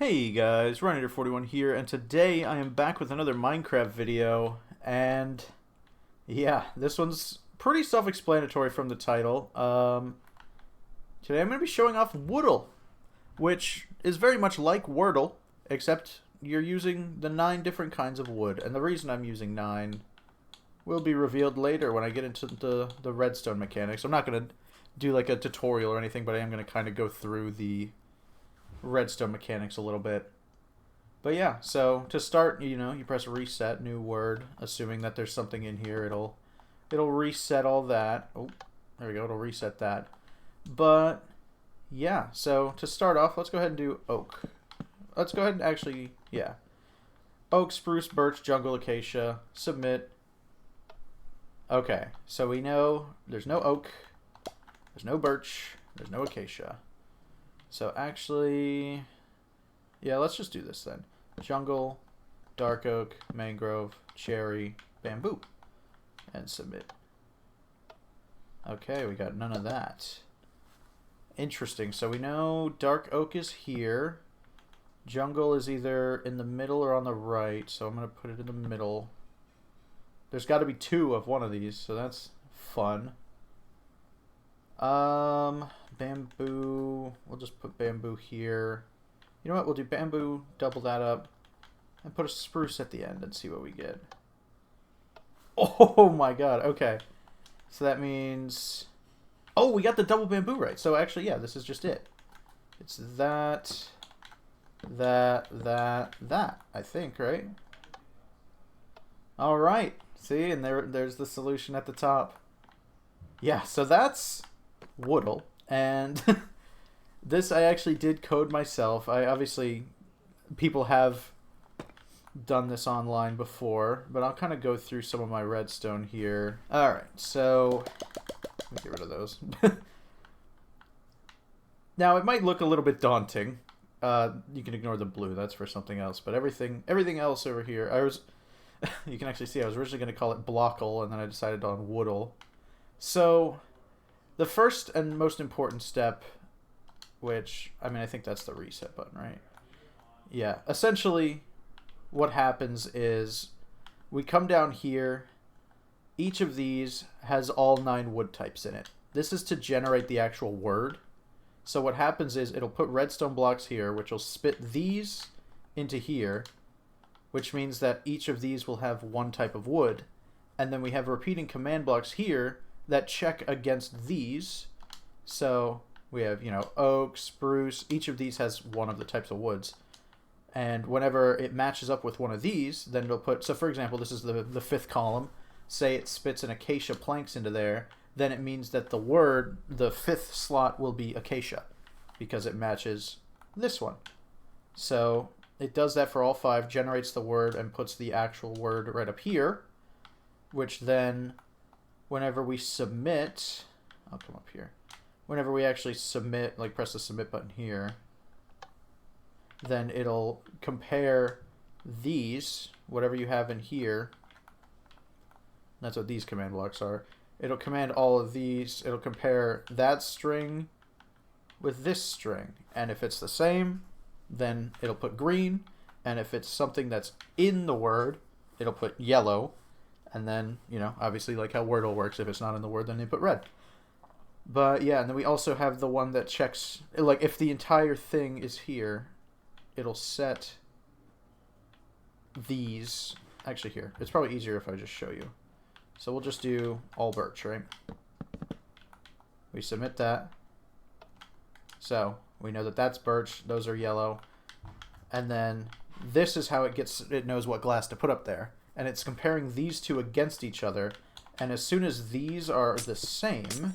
Hey guys, Ryanator41 here, and today I am back with another Minecraft video, and yeah, this one's pretty self-explanatory from the title. Today I'm going to be showing off Wordle, which is very much like Wordle, except you're using the 9 different kinds of wood, and the reason I'm using 9 will be revealed later when I get into the redstone mechanics. I'm not going to do like a tutorial or anything, but I am going to kind of go through the redstone mechanics a little bit. But yeah, so to start, you press reset, new word, assuming that there's something in here, it'll reset all that. Oh, there we go, it'll reset that. But yeah, so to start off, let's go ahead and do oak. Let's go ahead and actually, yeah. Oak, spruce, birch, jungle, acacia, submit. Okay, so we know there's no oak, there's no birch, there's no acacia. So actually, yeah, let's just do this then. Jungle, dark oak, mangrove, cherry, bamboo. And submit. Okay, we got none of that. Interesting. So we know dark oak is here. Jungle is either in the middle or on the right. So I'm going to put it in the middle. There's got to be 2 of one of these, so that's fun. Bamboo, we'll just put bamboo here. You know what, we'll do bamboo, double that up, and put a spruce at the end and see what we get. Oh my god, okay. So that means... Oh, we got the double bamboo right. So actually, yeah, this is just it. It's that, I think, right? Alright, see, and there's the solution at the top. Yeah, so that's Wordle, and this I actually did code myself. Obviously people have done this online before, but I'll kind of go through some of my redstone here. Alright, so let me get rid of those. Now it might look a little bit daunting. You can ignore the blue, that's for something else, but everything else over here, you can actually see I was originally going to call it Blockle, and then I decided on Wordle. So the first and most important step, which, I mean, I think that's the reset button, right? Yeah, essentially what happens is we come down here. Each of these has all 9 wood types in it. This is to generate the actual word. So what happens is it'll put redstone blocks here, which will spit these into here, which means that each of these will have 1 type of wood. And then we have repeating command blocks here that check against these. So we have, oak, spruce. Each of these has 1 of the types of woods. And whenever it matches up with one of these, then it'll put... So for example, this is the 5th column. Say it spits an acacia planks into there. Then it means that the word, the 5th slot, will be acacia, because it matches this one. So it does that for all 5, generates the word, and puts the actual word right up here, which then... Whenever we submit, I'll come up here. Whenever we actually submit, like press the submit button here, then it'll compare these, whatever you have in here. That's what these command blocks are. It'll command all of these. It'll compare that string with this string. And if it's the same, then it'll put green. And if it's something that's in the word, it'll put yellow. And then, obviously like how Wordle works, if it's not in the word, then they put red. But yeah, and then we also have the one that checks, like if the entire thing is here, it'll set these, actually here. It's probably easier if I just show you. So we'll just do all birch, right? We submit that. So we know that that's birch, those are yellow. And then this is how it knows what glass to put up there. And it's comparing these 2 against each other. And as soon as these are the same,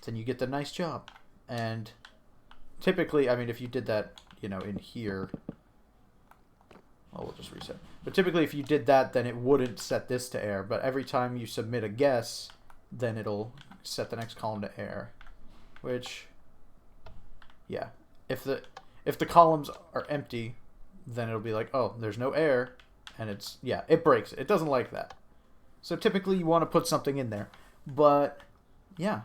then you get the nice job. And typically, I mean, if you did that, in here, well, we'll just reset. But typically, if you did that, then it wouldn't set this to air. But every time you submit a guess, then it'll set the next column to air. Which, yeah, if the columns are empty, then it'll be like, oh, there's no air, and it's, yeah, it breaks. It doesn't like that. So typically you want to put something in there. But, yeah,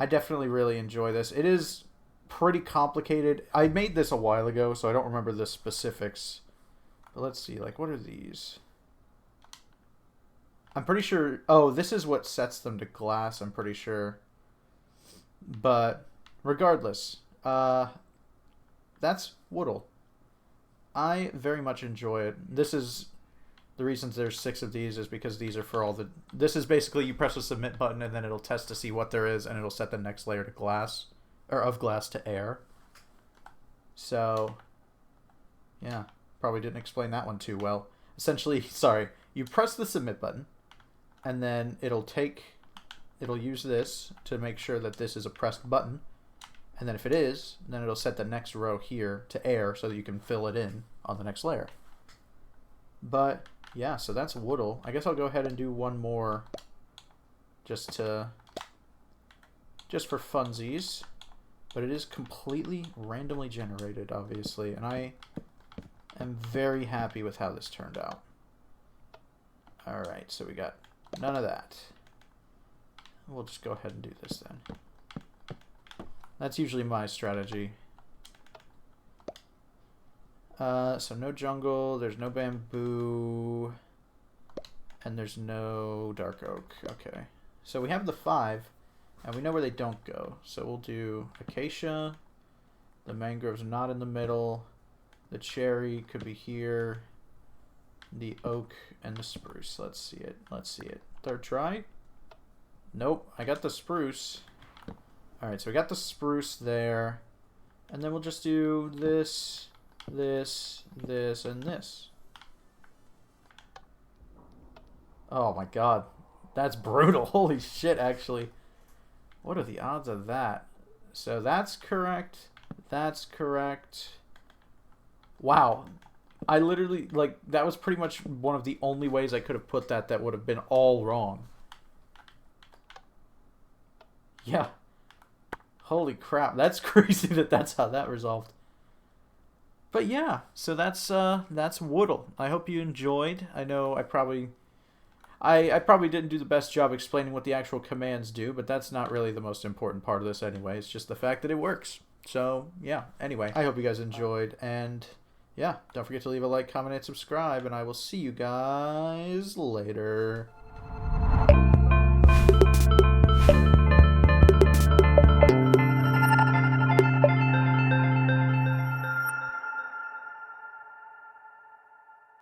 I definitely really enjoy this. It is pretty complicated. I made this a while ago, so I don't remember the specifics. But let's see, like, what are these? I'm pretty sure... Oh, this is what sets them to glass, I'm pretty sure. But regardless, that's Wordle. I very much enjoy it. This is... The reasons there's 6 of these is because these are for all the... This is basically you press the submit button and then it'll test to see what there is and it'll set the next layer to glass. Or of glass to air. So, yeah. Probably didn't explain that one too well. Essentially, sorry. You press the submit button and then it'll use this to make sure that this is a pressed button. And then if it is, then it'll set the next row here to air so that you can fill it in on the next layer. But... yeah, so that's Wordle. I guess I'll go ahead and do one more just for funsies. But it is completely randomly generated, obviously, and I am very happy with how this turned out. Alright, so we got none of that. We'll just go ahead and do this then. That's usually my strategy. So no jungle, there's no bamboo, and there's no dark oak. Okay. So we have the 5, and we know where they don't go. So we'll do acacia, the mangrove's not in the middle, the cherry could be here, the oak, and the spruce. Let's see it. Let's see it. Third try. Nope, I got the spruce. Alright, so we got the spruce there, and then we'll just do this... this, and this. Oh my god. That's brutal. Holy shit, actually. What are the odds of that? So that's correct. That's correct. Wow. I literally, like, that was pretty much one of the only ways I could have put that would have been all wrong. Yeah. Holy crap. That's crazy that's how that resolved. But yeah, so that's Wordle. I hope you enjoyed. I know I probably didn't do the best job explaining what the actual commands do, but that's not really the most important part of this anyway. It's just the fact that it works. So yeah, anyway, I hope you guys enjoyed, and yeah, don't forget to leave a like, comment, and subscribe, and I will see you guys later.